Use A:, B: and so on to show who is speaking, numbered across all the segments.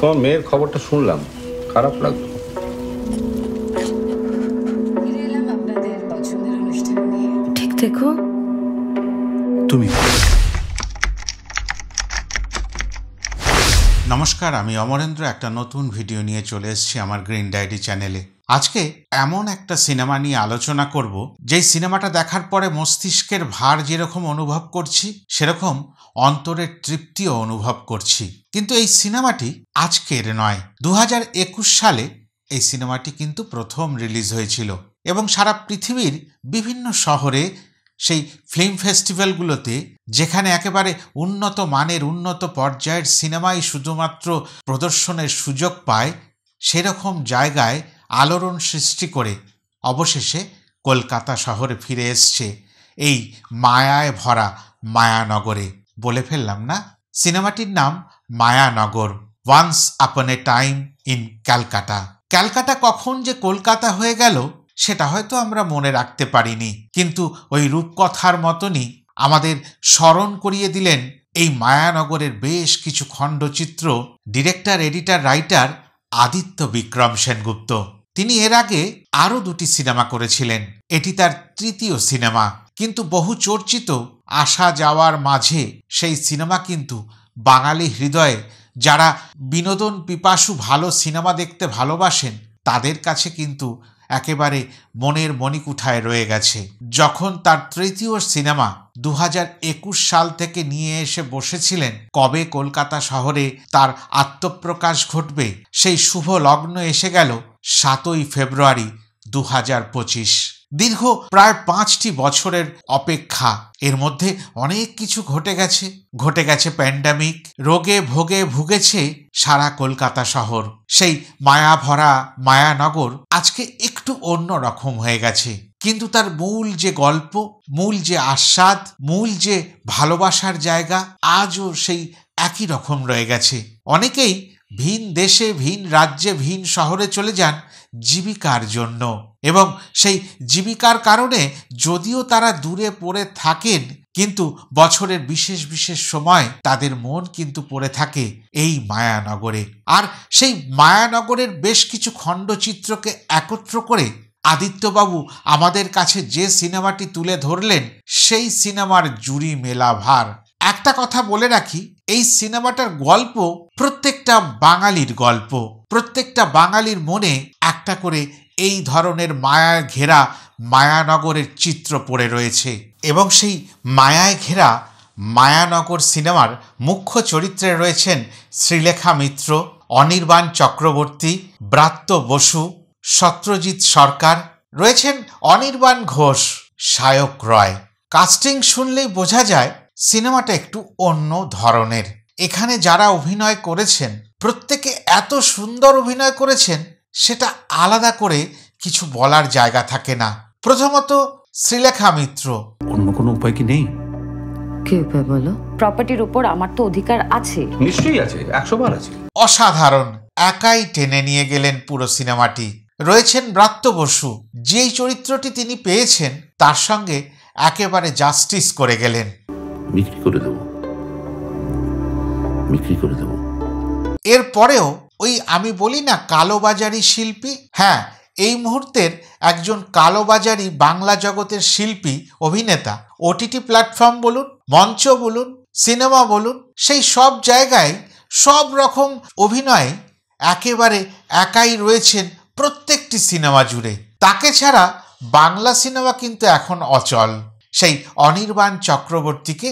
A: তোমার মেয়ের খবরটা শুনলাম, খারাপ লাগলো।
B: ঠিক দেখো
C: তুমি। নমস্কার, আমি অমরেন্দ্র একটা নতুন ভিডিও নিয়ে চলে এসেছি আমার গ্রিন ডায়েরি চ্যানেলে। আজকে এমন একটা সিনেমা নিয়ে আলোচনা করব যেই সিনেমাটা দেখার পরে মস্তিষ্কের ভার যেরকম অনুভব করছি সেরকম অন্তরের তৃপ্তিও অনুভব করছি। কিন্তু এই সিনেমাটি আজকের নয়, 2021 সালে এই সিনেমাটি কিন্তু প্রথম রিলিজ হয়েছিল এবং সারা পৃথিবীর বিভিন্ন শহরে সেই ফিল্ম ফেস্টিভ্যালগুলোতে যেখানে একেবারে উন্নত মানের উন্নত পর্যায়ের সিনেমাই শুধুমাত্র প্রদর্শনের সুযোগ পায়, সেরকম জায়গায় আলোড়ন সৃষ্টি করে অবশেষে কলকাতা শহরে ফিরে এসছে এই মায়ায় ভরা মায়ানগরে। বলে ফেললাম না? সিনেমাটির নাম মায়ানগর, once upon a time in Calcutta. Calcutta কখন যে কলকাতা হয়ে গেল সেটা হয়তো আমরা মনে রাখতে পারিনি, কিন্তু ওই রূপকথার মতনই আমাদের স্মরণ করিয়ে দিলেন এই মায়ানগরের বেশ কিছু খণ্ডচিত্র director, editor, writer Aditya Vikram Sengupta. তিনি এর আগে আরও 2টি সিনেমা করেছিলেন, এটি তার 3য় সিনেমা। কিন্তু বহু চর্চিত আসা যাওয়ার মাঝে সেই সিনেমা কিন্তু বাঙালি হৃদয়ে যারা বিনোদন পিপাসু ভালো সিনেমা দেখতে ভালোবাসেন তাদের কাছে কিন্তু একেবারে মনের মণিকুঠায় রয়ে গেছে। যখন তার 3য় সিনেমা 2021 সাল থেকে নিয়ে এসে বসেছিলেন কবে কলকাতা শহরে তার আত্মপ্রকাশ ঘটবে, সেই শুভ লগ্ন এসে গেল 7ই ফেব্রুয়ারি 2025। দীর্ঘ প্রায় 5টি বছরের অপেক্ষা, এর মধ্যে অনেক কিছু ঘটে গেছে প্যান্ডামিক, রোগে ভোগে ভুগেছে সারা কলকাতা শহর। সেই মায়া ভরা মায়ানগর আজকে একটু অন্য রকম হয়ে গেছে, কিন্তু তার মূল যে গল্প, মূল যে আস্বাদ, মূল যে ভালোবাসার জায়গা আজও সেই একই রকম রয়ে গেছে। অনেকেই ভিন দেশে, ভিন রাজ্যে, ভিন শহরে চলে যান জীবিকার জন্য, এবং সেই জীবিকার কারণে যদিও তারা দূরে পড়ে থাকেন, কিন্তু বছরের বিশেষ বিশেষ সময় তাদের মন কিন্তু পড়ে থাকে এই মায়ানগরে। আর সেই মায়ানগরের বেশ কিছু খণ্ডচিত্রকে একত্র করে আদিত্যবাবু আমাদের কাছে যে সিনেমাটি তুলে ধরলেন সেই সিনেমার জুরি মেলা ভার। একটা কথা বলে রাখি, এই সিনেমাটার গল্প প্রত্যেকটা বাঙালির গল্প, প্রত্যেকটা বাঙালির মনে একটা করে এই ধরনের মায়ায় ঘেরা মায়ানগরের চিত্র পড়ে রয়েছে। এবং সেই মায়ায় ঘেরা মায়ানগর সিনেমার মুখ্য চরিত্রে রয়েছেন শ্রীলেখা মিত্র, অনির্বাণ চক্রবর্তী, ব্রাত্য বসু, সত্যজিৎ সরকার, রয়েছেন অনির্বাণ ঘোষ, সায়ক রয়। কাস্টিং শুনলেই বোঝা যায় সিনেমাটা একটু অন্য ধরনের। এখানে যারা অভিনয় করেছেন প্রত্যেকে এত সুন্দর অভিনয় করেছেন, সেটা আলাদা করে কিছু বলার জায়গা থাকে না। প্রথমত শ্রীলেখা মিত্র।
D: অন্য কোনো উপায় কি নেই?
B: কি উপায় বলো?
E: প্রপার্টির উপর আমার তো অধিকার আছে।
A: নিশ্চয়ই আছে, 100 বার আছে।
C: অসাধারণ, একাই টেনে নিয়ে গেলেন পুরো সিনেমাটি। রয়েছেন ব্রাত্য বসু, যেই চরিত্রটি তিনি পেয়েছেন তার সঙ্গে একেবারে জাস্টিস করে গেলেন।
D: বিক্রি করে দেব।
C: এরপরেও ওই আমি বলি না কালোবাজারি শিল্পী, হ্যাঁ এই মুহূর্তের একজন কালোবাজারি বাংলা জগতের শিল্পী, অভিনেতা, ওটিটি প্ল্যাটফর্ম বলুন, মঞ্চ বলুন, সিনেমা বলুন, সেই সব জায়গায় সব রকম অভিনয়ে একেবারে একাই রয়েছেন প্রত্যেকটি সিনেমা জুড়ে। তাকে ছাড়া বাংলা সিনেমা কিন্তু এখন অচল। সেই অনির্বাণ চক্রবর্তীকে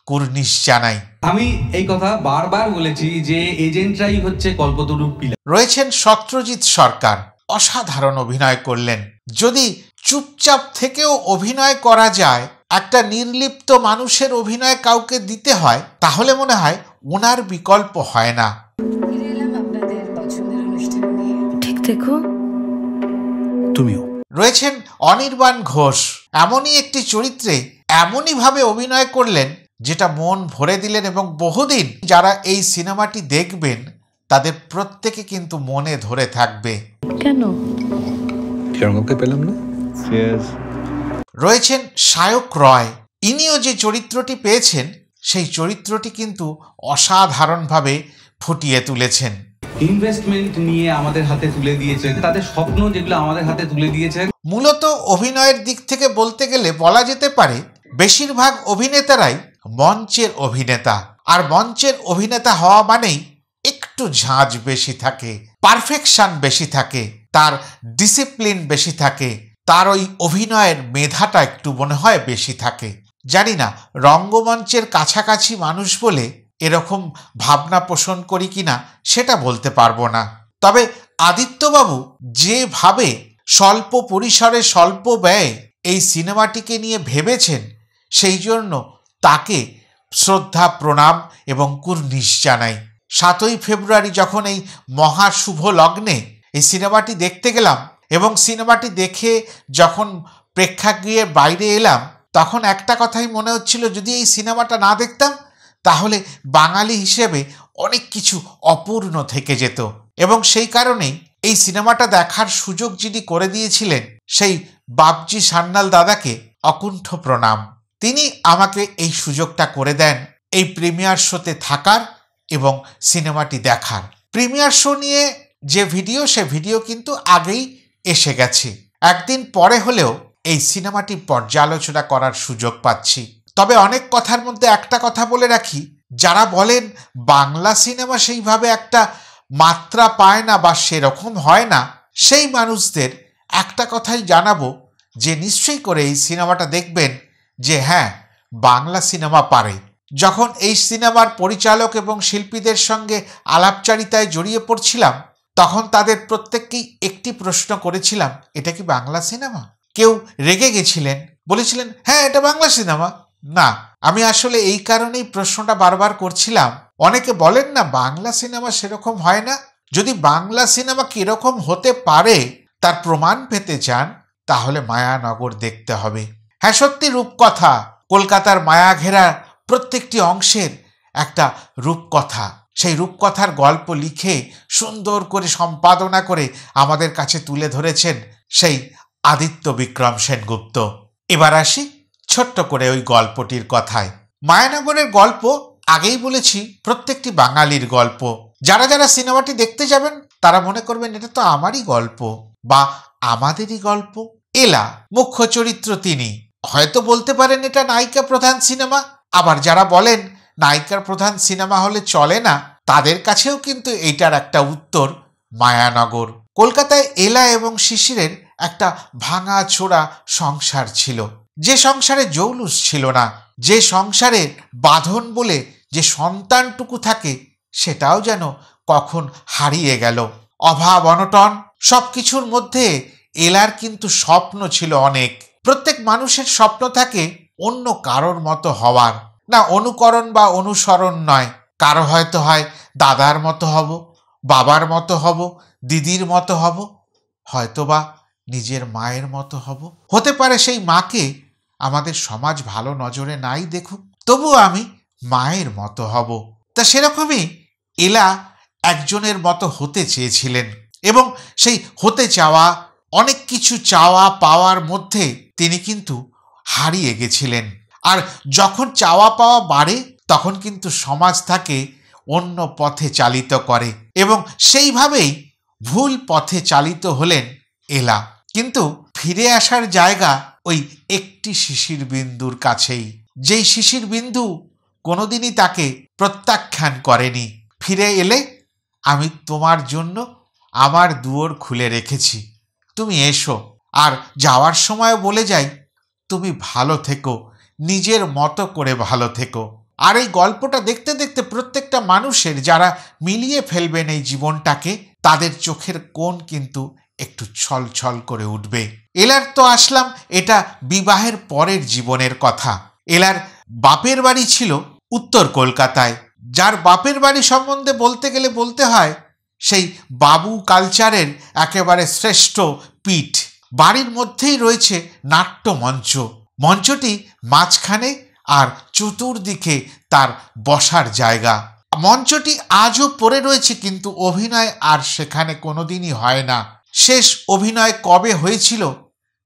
C: কুর্নিশ জানাই।
F: আমি এই কথা বারবার বলেছি যে এজেন্টরাই হচ্ছে কল্পতরুর পিলার।
C: রয়েছেন সত্যজিৎ সরকার, অসাধারণ অভিনয় করলেন। যদি চুপচাপ থেকেও অভিনয় করা যায়, একটা নির্লিপ্ত মানুষের অভিনয় কাউকে দিতে হয়, তাহলে মনে হয় ওনার বিকল্প হয় না।
B: ঠিক দেখো
D: তুমিও।
C: রয়েছেন অনির্বাণ ঘোষ, এমনই একটি চরিত্রে এমনই ভাবে অভিনয় করলেন যেটা মন ভরে দিলেন, এবং বহুদিন যারা এই সিনেমাটি দেখবেন তাদের প্রত্যেকে কিন্তু মনে ধরে থাকবে।
B: কেন
A: কাউকে পেলাম না।
C: রয়েছেন সায়ক রয়, ইনিও যে চরিত্রটি পেয়েছেন সেই চরিত্রটি কিন্তু অসাধারণভাবে ফুটিয়ে তুলেছেন।
F: ইনভেস্টমেন্ট নিয়ে আমাদের হাতে তুলে দিয়েছেন, তাদের স্বপ্ন যেগুলো আমাদের হাতে তুলে দিয়েছেন।
C: মূলত অভিনয়ের দিক থেকে বলতে গেলে বলা যেতে পারে বেশিরভাগ অভিনেতারাই মঞ্চের অভিনেতা, আর মঞ্চের অভিনেতা হওয়া মানেই একটু ঝাঁজ বেশি থাকে, পারফেকশন বেশি থাকে, তার ডিসিপ্লিন বেশি থাকে, তার ওই অভিনয়ের মেধাটা একটু মনে হয় বেশি থাকে। জানি না রঙ্গমঞ্চের কাছাকাছি মানুষ বলে এরকম ভাবনা পোষণ করি কিনা সেটা বলতে পারবো না। তবে আদিত্যবাবু যেভাবে স্বল্প পরিসরে স্বল্প ব্যয়ে এই সিনেমাটিকে নিয়ে ভেবেছেন, সেই জন্য তাকে শ্রদ্ধা প্রণাম এবং কুর্নিশ জানাই। 7ই ফেব্রুয়ারি যখন এই মহাশুভ লগ্নে এই সিনেমাটি দেখতে গেলাম এবং সিনেমাটি দেখে যখন প্রেক্ষাগৃহের বাইরে এলাম, তখন একটা কথাই মনে হচ্ছিল, যদি এই সিনেমাটা না দেখতাম তাহলে বাঙালি হিসেবে অনেক কিছু অপূর্ণ থেকে যেত। এবং সেই কারণেই এই সিনেমাটা দেখার সুযোগ যিনি করে দিয়েছিলেন সেই বাপজি সান্যাল দাদাকে অকুণ্ঠ প্রণাম। তিনি আমাকে এই সুযোগটা করে দেন এই প্রিমিয়ার শোতে থাকার এবং সিনেমাটি দেখার। প্রিমিয়ার শো নিয়ে যে ভিডিও, সে ভিডিও কিন্তু আগেই এসে গেছে। একদিন পরে হলেও এই সিনেমাটি পর্যালোচনা করার সুযোগ পাচ্ছি। তবে অনেক কথার মধ্যে একটা কথা বলে রাখি, যারা বলেন বাংলা সিনেমা সেইভাবে একটা মাত্রা পায় না বা সেরকম হয় না, সেই মানুষদের একটা কথাই জানাবো যে নিশ্চয়ই করে এই সিনেমাটা দেখবেন যে হ্যাঁ, বাংলা সিনেমা পারে। যখন এই সিনেমার পরিচালক এবং শিল্পীদের সঙ্গে আলাপচারিতায় জড়িয়ে পড়ছিলাম, তখন তাদের প্রত্যেককেই একটি প্রশ্ন করেছিলাম, এটা কি বাংলা সিনেমা? কেউ রেগে গেছিলেন, বলেছিলেন হ্যাঁ এটা বাংলা সিনেমা। না, আমি আসলে এই কারণেই প্রশ্নটা বারবার করছিলাম। অনেকে বলেন না বাংলা সিনেমা সেরকম হয় না। যদি বাংলা সিনেমা কিরকম হতে পারে তার প্রমাণ পেতে চান, তাহলে মায়ানগর দেখতে হবে। হ্যাঁ, সত্যি রূপকথা, কলকাতার মায়া ঘেরা প্রত্যেকটি অংশের একটা রূপকথা। সেই রূপকথার গল্প লিখে সুন্দর করে সম্পাদনা করে আমাদের কাছে তুলে ধরেছেন সেই আদিত্য বিক্রম সেনগুপ্ত। এবার আসি ছোট্ট করে ওই গল্পটির কথায়। মায়ানগরের গল্প আগেই বলেছি প্রত্যেকটি বাঙালির গল্প। যারা যারা সিনেমাটি দেখতে যাবেন তারা মনে করবেন এটা তো আমারই গল্প বা আমাদেরই গল্প। এলা মুখ্য চরিত্র, তিনি হয়তো বলতে পারেন এটা নায়িকা প্রধান সিনেমা। আবার যারা বলেন নায়িকার প্রধান সিনেমা হলে চলে না, তাদের কাছেও কিন্তু এইটার একটা উত্তর মায়ানগর। কলকাতায় এলা এবং শিশিরের একটা ভাঙা ছোড়া সংসার ছিল, যে সংসারে জৌলুস ছিল না, যে সংসারে বাঁধন বলে যে সন্তানটুকু থাকে সেটাও যেন কখন হারিয়ে গেল। অভাব অনটন সবকিছুর মধ্যে এলার কিন্তু স্বপ্ন ছিল অনেক। প্রত্যেক মানুষের স্বপ্ন থাকে অন্য কারোর মতো হওয়ার, না অনুকরণ বা অনুসরণ নয়। কারো হয়তো হয় দাদার মতো হব, বাবার মতো হব, দিদির মতো হব, হয়তোবা নিজের মায়ের মতো হব। হতে পারে সেই মাকে আমাদের সমাজ ভালো নজরে নাই দেখুক, তবু আমি মায়ের মতো হব। তা সেরকমই এলা একজনের মতো হতে চেয়েছিলেন এবং সেই হতে চাওয়া, অনেক কিছু চাওয়া পাওয়ার মধ্যে তিনি কিন্তু হারিয়ে গেছিলেন। আর যখন চাওয়া পাওয়া বাড়ে তখন কিন্তু সমাজ তাকে অন্য পথে চালিত করে এবং সেইভাবেই ভুল পথে চালিত হলেন এলা। কিন্তু ফিরে আসার জায়গা ওই একটি শিশির বিন্দুর কাছেই, যেই শিশির বিন্দু কোনোদিনই তাকে প্রত্যাখ্যান করেনি। ফিরে এলে আমি তোমার জন্য আমার দুয়ার খুলে রেখেছি, তুমি এসো। আর যাওয়ার সময় বলে যাই, তুমি ভালো থেকো, নিজের মতো করে ভালো থেকো। আর এই গল্পটা দেখতে দেখতে প্রত্যেকটা মানুষের যারা মিলিয়ে ফেলবেন এই জীবনটাকে, তাদের চোখের কোণ কিন্তু একটু ছলছল করে উঠবে। এলার তো আসলাম এটা বিবাহের পরের জীবনের কথা। এলার বাপের বাড়ি ছিল উত্তর কলকাতায়, যার বাপের বাড়ি সম্বন্ধে বলতে গেলে বলতে হয় সেই বাবু কালচারের একেবারে শ্রেষ্ঠ পীঠ। বাড়ির মধ্যেই রয়েছে নাট্যমঞ্চ, মঞ্চটি মাঝখানে আর চতুর্দিকে তার বসার জায়গা। মঞ্চটি আজও পড়ে রয়েছে, কিন্তু অভিনয় আর সেখানে কোনোদিনই হয় না। শেষ অভিনয় কবে হয়েছিল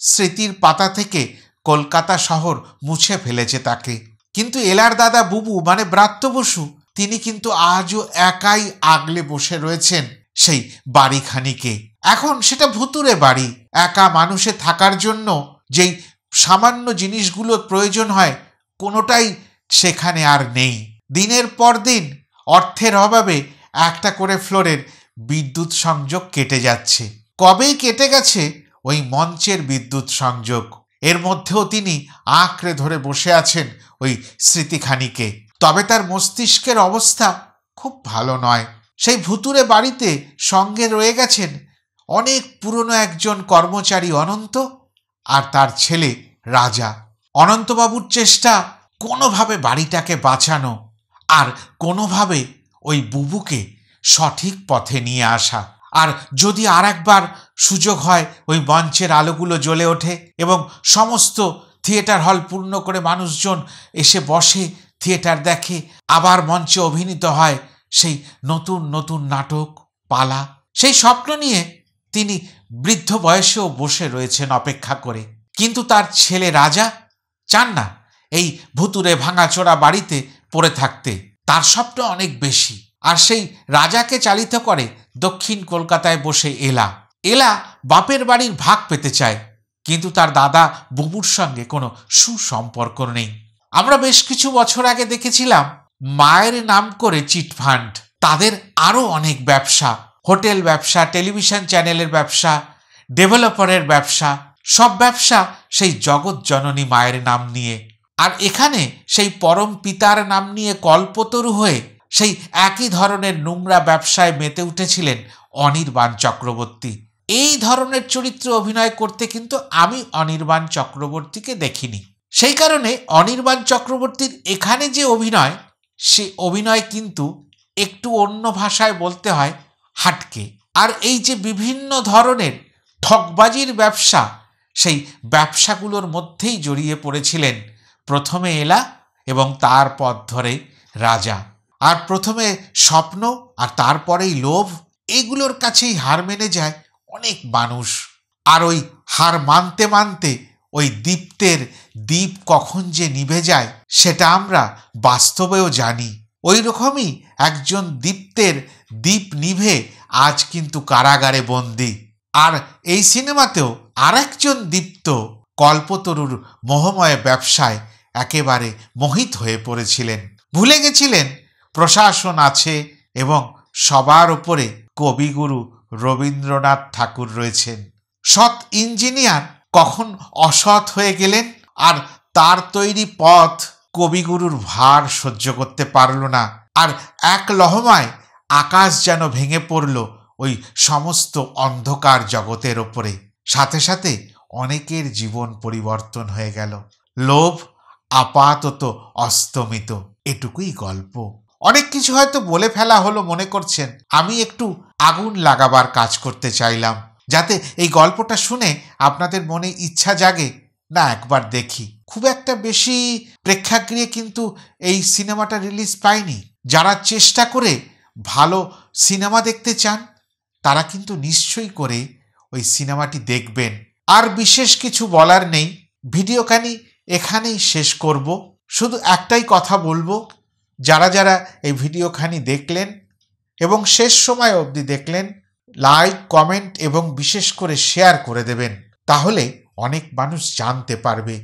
C: স্মৃতির পাতা থেকে কলকাতা শহর মুছে ফেলেছে তাকে। কিন্তু এলার দাদা বুবু মানে ব্রাত্য বসু, তিনি কিন্তু আজও একাই আগলে বসে রয়েছেন সেই বাড়িখানিকে। এখন সেটা ভুতুড়ে বাড়ি, একা মানুষে থাকার জন্য যেই সামান্য জিনিসগুলোর প্রয়োজন হয় কোনোটাই সেখানে আর নেই। দিনের পর দিন অর্থের অভাবে একটা করে ফ্লোরের বিদ্যুৎ সংযোগ কেটে যাচ্ছে। কবেই কেটে গেছে ওই মঞ্চের বিদ্যুৎ সংযোগ। এর মধ্যেও তিনি আঁকড়ে ধরে বসে আছেন ওই স্মৃতিখানিকে। তবে তার মস্তিষ্কের অবস্থা খুব ভালো নয়। সেই ভুতুড়ে বাড়িতে সঙ্গে রয়ে গেছেন অনেক পুরনো একজন কর্মচারী অনন্ত আর তার ছেলে রাজা। অনন্তবাবুর চেষ্টা কোনোভাবে বাড়িটাকে বাঁচানো আর কোনোভাবে ওই বুবুকে সঠিক পথে নিয়ে আসা। আর যদি আর একবার সুযোগ হয় ওই মঞ্চের আলোগুলো জ্বলে ওঠে এবং সমস্ত থিয়েটার হল পূর্ণ করে মানুষজন এসে বসে, থিয়েটার দেখে, আবার মঞ্চে অভিনীত হয় সেই নতুন নতুন নাটক পালা, সেই স্বপ্ন নিয়ে তিনি বৃদ্ধ বয়সেও বসে রয়েছেন অপেক্ষা করে। কিন্তু তার ছেলে রাজা চান না এই ভুতুরে ভাঙাচোরা বাড়িতে পড়ে থাকতে। তার স্বপ্ন অনেক বেশি। আর সেই রাজাকে চালিত করে দক্ষিণ কলকাতায় বসে এলা বাপের বাড়ির ভাগ পেতে চায়, কিন্তু তার দাদা বুবুর সঙ্গে কোনো সুসম্পর্ক নেই। আমরা বেশ কিছু বছর আগে দেখেছিলাম মায়ের নাম করে চিটফান্ড, তাদের আরও অনেক ব্যবসা, হোটেল ব্যবসা, টেলিভিশন চ্যানেলের ব্যবসা, ডেভেলপারের ব্যবসা, সব ব্যবসা সেই জগৎ জননী মায়ের নাম নিয়ে। আর এখানে সেই পরম পিতার নাম নিয়ে কল্পতরু হয়ে সেই একই ধরনের নোংরা ব্যবসায় মেতে উঠেছিলেন অনির্বাণ চক্রবর্তী। এই ধরনের চরিত্রে অভিনয় করতে কিন্তু আমি অনির্বাণ চক্রবর্তীকে দেখিনি। সেই কারণে অনির্বাণ চক্রবর্তীর এখানে যে অভিনয়, সে অভিনয় কিন্তু একটু অন্য ভাষায় বলতে হয় হাটকে। আর এই যে বিভিন্ন ধরনের ঠকবাজির ব্যবসা, সেই ব্যবসাগুলোর মধ্যেই জড়িয়ে পড়েছিলেন প্রথমে এলা এবং তার পথ ধরে রাজা। আর প্রথমে স্বপ্ন আর তারপরেই লোভ, এইগুলোর কাছেই হার মেনে যায় অনেক মানুষ। আর ওই হার মানতে মানতে ওই দ্বীপ কখন যে নিভে যায় সেটা আমরা বাস্তবেও জানি। ওই রকমই একজন দ্বীপ নিভে আজ কিন্তু কারাগারে বন্দী। আর এই সিনেমাতেও আর একজন দীপ্ত কল্পতরুর মোহময় ব্যবসায় একেবারে মোহিত হয়ে পড়েছিলেন। ভুলে গেছিলেন প্রশাসন আছে এবং সবার উপরে কবিগুরু রবীন্দ্রনাথ ঠাকুর রয়েছেন। সৎ ইঞ্জিনিয়ার কখন অসৎ হয়ে গেলেন, আর তার তৈরি পথ কবিগুরুর ভার সহ্য করতে পারল না। আর এক লহমায় আকাশ যেন ভেঙে পড়ল ওই সমস্ত অন্ধকার জগতের ওপরে। সাথে সাথে অনেকের জীবন পরিবর্তন হয়ে গেল। লোভ আপাতত অস্তমিত। এটুকুই গল্প। অনেক কিছু হয়তো বলে ফেলা হলো মনে করছেন। আমি একটু আগুন লাগাবার কাজ করতে চাইলাম, যাতে এই গল্পটা শুনে আপনাদের মনে ইচ্ছা জাগে না একবার দেখি। খুব একটা বেশি প্রেক্ষাগৃহে কিন্তু এই সিনেমাটা রিলিজ পায়নি। যারা চেষ্টা করে ভালো সিনেমা দেখতে চান তারা কিন্তু নিশ্চয়ই করে ওই সিনেমাটি দেখবেন। আর বিশেষ কিছু বলার নেই, ভিডিওখানি এখানেই শেষ করব। শুধু একটাই কথা বলবো, যারা যারা এই ভিডিওখানি দেখলেন এবং শেষ সময় অবধি দেখলেন, লাইক, কমেন্ট এবং বিশেষ করে শেয়ার করে দেবেন। তাহলে অনেক মানুষ জানতে পারবে।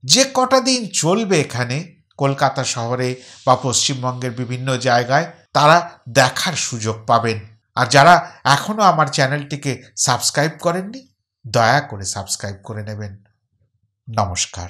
C: যে কটা দিন চলবে এখানে কলকাতা শহরে বা পশ্চিমবঙ্গের বিভিন্ন জায়গায়, তারা দেখার সুযোগ পাবেন। আর যারা এখনও আমার চ্যানেলটিকে সাবস্ক্রাইব করেননি, দয়া করে সাবস্ক্রাইব করে নেবেন। নমস্কার।